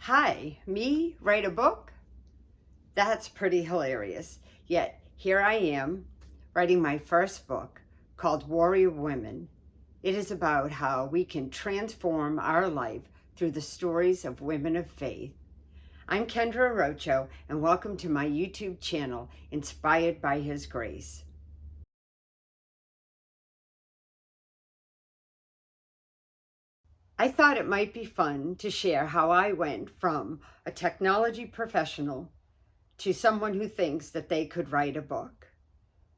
Hi, me write a book? That's pretty hilarious. Yet here I am writing my first book called Warrior Women. It is about how we can transform our life through the stories of women of faith. I'm Kendra Rocho, and welcome to my YouTube channel, Inspired by His Grace. I thought it might be fun to share how I went from a technology professional to someone who thinks that they could write a book.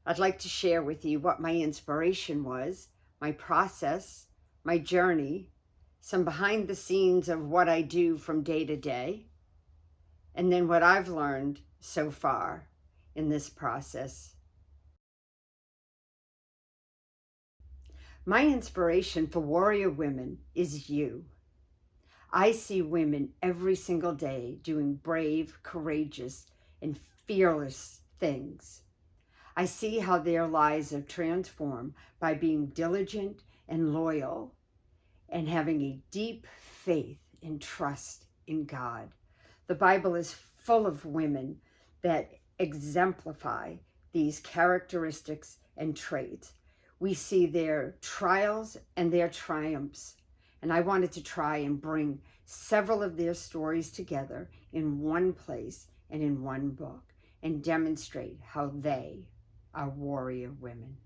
I'd like to share with you what my inspiration was, my process, my journey, some behind the scenes of what I do from day to day, and then what I've learned so far in this process. My inspiration for Warrior Women is you. I see women every single day doing brave, courageous, and fearless things. I see how their lives are transformed by being diligent and loyal and having a deep faith and trust in God. The Bible is full of women that exemplify these characteristics and traits. We see their trials and their triumphs. And I wanted to try and bring several of their stories together in one place and in one book and demonstrate how they are warrior women.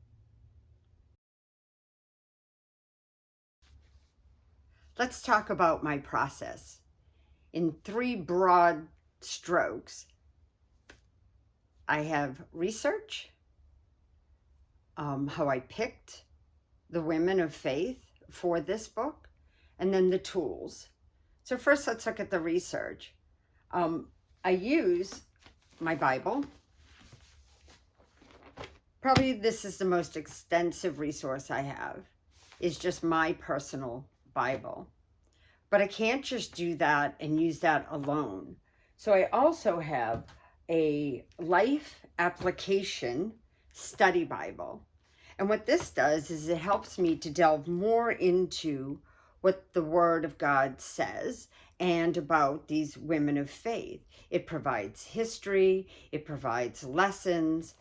Let's talk about my process. In three broad strokes, I have research, how I picked the women of faith for this book, and then the tools. So first, let's look at the research. I use my Bible. Probably this is the most extensive resource I have, is just my personal Bible. But I can't just do that and use that alone. So I also have a life application study Bible. And what this does is it helps me to delve more into what the Word of God says and about these women of faith. It provides history, it provides lessons.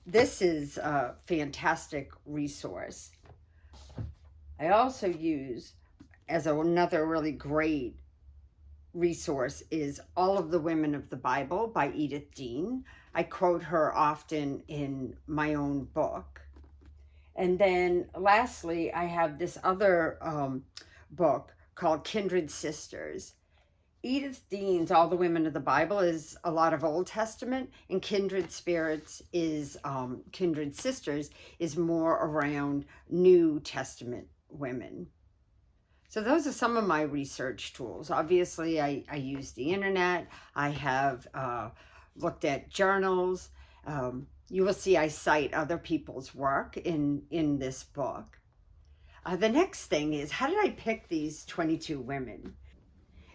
This is a fantastic resource. I also use, as another really great resource, is All of the Women of the Bible by Edith Dean. I quote her often in my own book. And then lastly, I have this other book called Kindred Sisters. Edith Dean's All the Women of the Bible is a lot of Old Testament, and Kindred Sisters is more around New Testament women. So those are some of my research tools. Obviously, I use the internet. I have looked at journals. You will see I cite other people's work in this book. The next thing is, how did I pick these 22 women?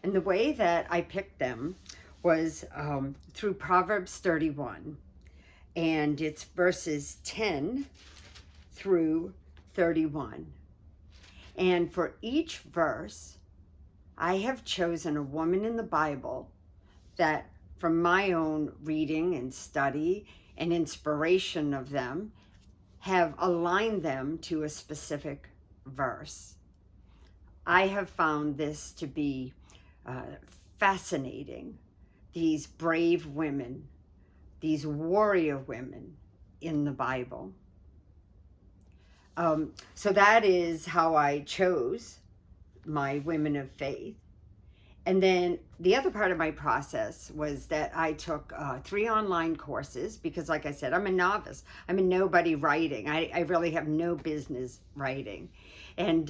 And the way that I picked them was through Proverbs 31. And it's verses 10 through 31. And for each verse, I have chosen a woman in the Bible that, from my own reading and study and inspiration of them, have aligned them to a specific verse. I have found this to be fascinating. These brave women, these warrior women in the Bible. So that is how I chose my women of faith. And then the other part of my process was that I took 3 online courses because, like I said, I'm a novice. I'm a nobody writing. I really have no business writing. And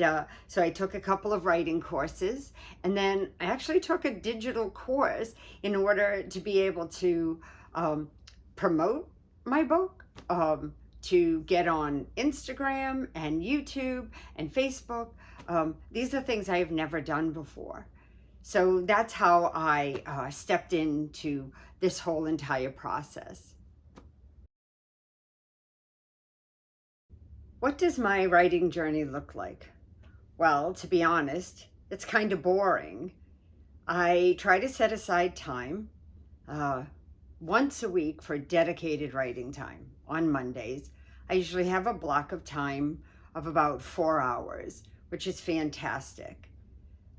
so I took a couple of writing courses, and then I actually took a digital course in order to be able to promote my book, to get on Instagram and YouTube and Facebook. These are things I have never done before. So that's how I stepped into this whole entire process. What does my writing journey look like? Well, to be honest, it's kind of boring. I try to set aside time uh, once a week for dedicated writing time on Mondays. I usually have a block of time of about 4 hours, which is fantastic.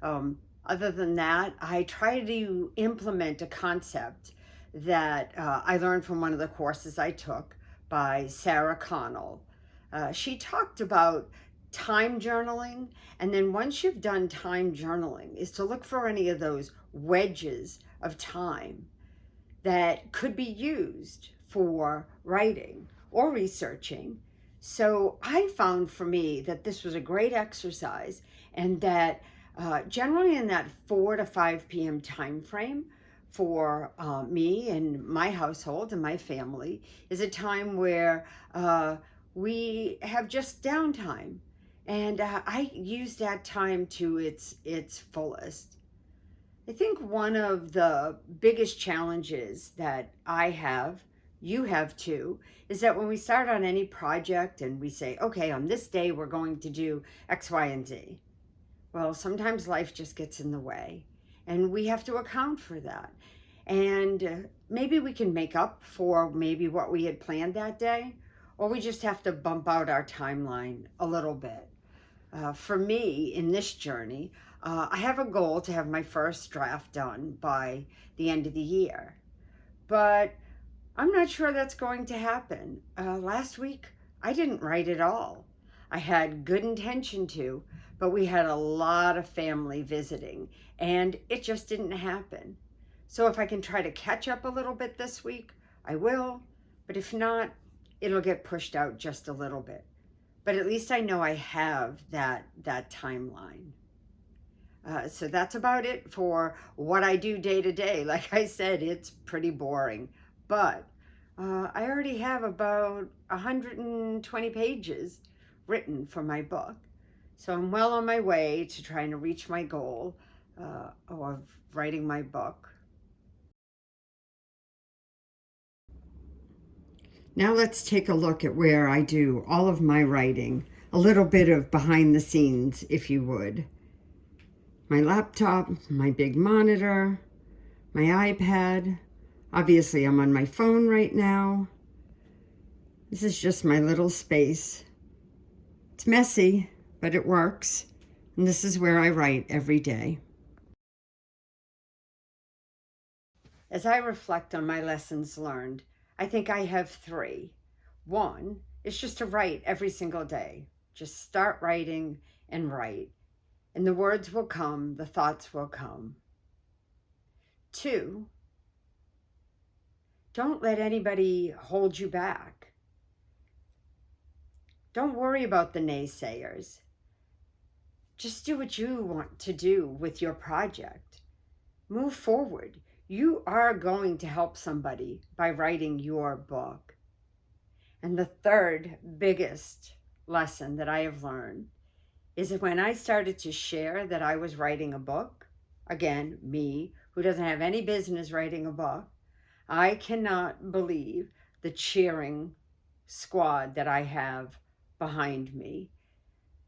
Other than that, I try to implement a concept that I learned from one of the courses I took by Sarah Connell. She talked about time journaling, and then once you've done time journaling, is to look for any of those wedges of time that could be used for writing or researching. So I found for me that this was a great exercise, and that generally in that 4 to 5 p.m. time frame for me and my household and my family is a time where we have just downtime, and I use that time to its fullest. I think one of the biggest challenges that I have, you have too, is that when we start on any project and we say, okay, on this day we're going to do X, Y, and Z. Well, sometimes life just gets in the way, and we have to account for that. And maybe we can make up for maybe what we had planned that day, or we just have to bump out our timeline a little bit. For me, in this journey, I have a goal to have my first draft done by the end of the year, but I'm not sure that's going to happen. Last week, I didn't write at all. I had good intention to, but we had a lot of family visiting, and it just didn't happen. So if I can try to catch up a little bit this week, I will, but if not, it'll get pushed out just a little bit. But at least I know I have that timeline. So that's about it for what I do day to day. Like I said, it's pretty boring, but I already have about 120 pages written for my book. So I'm well on my way to trying to reach my goal of writing my book. Now let's take a look at where I do all of my writing. A little bit of behind the scenes, if you would. My laptop, my big monitor, my iPad. Obviously, I'm on my phone right now. This is just my little space. It's messy, but it works. And this is where I write every day. As I reflect on my lessons learned, I think I have three. One is just to write every single day. Just start writing and write. And the words will come, the thoughts will come. Two, don't let anybody hold you back. Don't worry about the naysayers. Just do what you want to do with your project. Move forward. You are going to help somebody by writing your book. And the third biggest lesson that I have learned is that when I started to share that I was writing a book, again, me, who doesn't have any business writing a book, I cannot believe the cheering squad that I have behind me.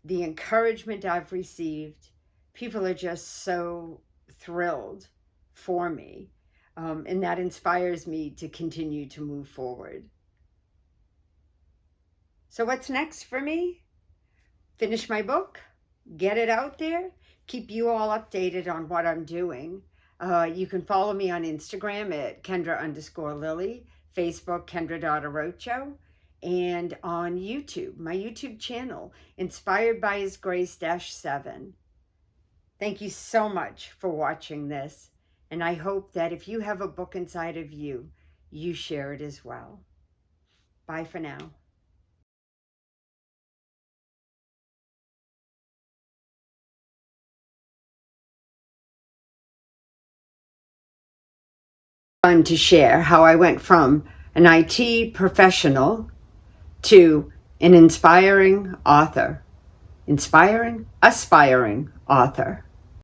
The encouragement I've received, people are just so thrilled for me, and that inspires me to continue to move forward. So what's next for me? Finish my book, get it out there, keep you all updated on what I'm doing. You can follow me on Instagram at Kendra_Lily, Facebook Kendra.Arocho, and on YouTube, my YouTube channel, Inspired by His Grace -7. Thank you so much for watching this, and I hope that if you have a book inside of you, you share it as well. Bye for now. Fun to share how I went from an IT professional to an inspiring author. Inspiring, aspiring author.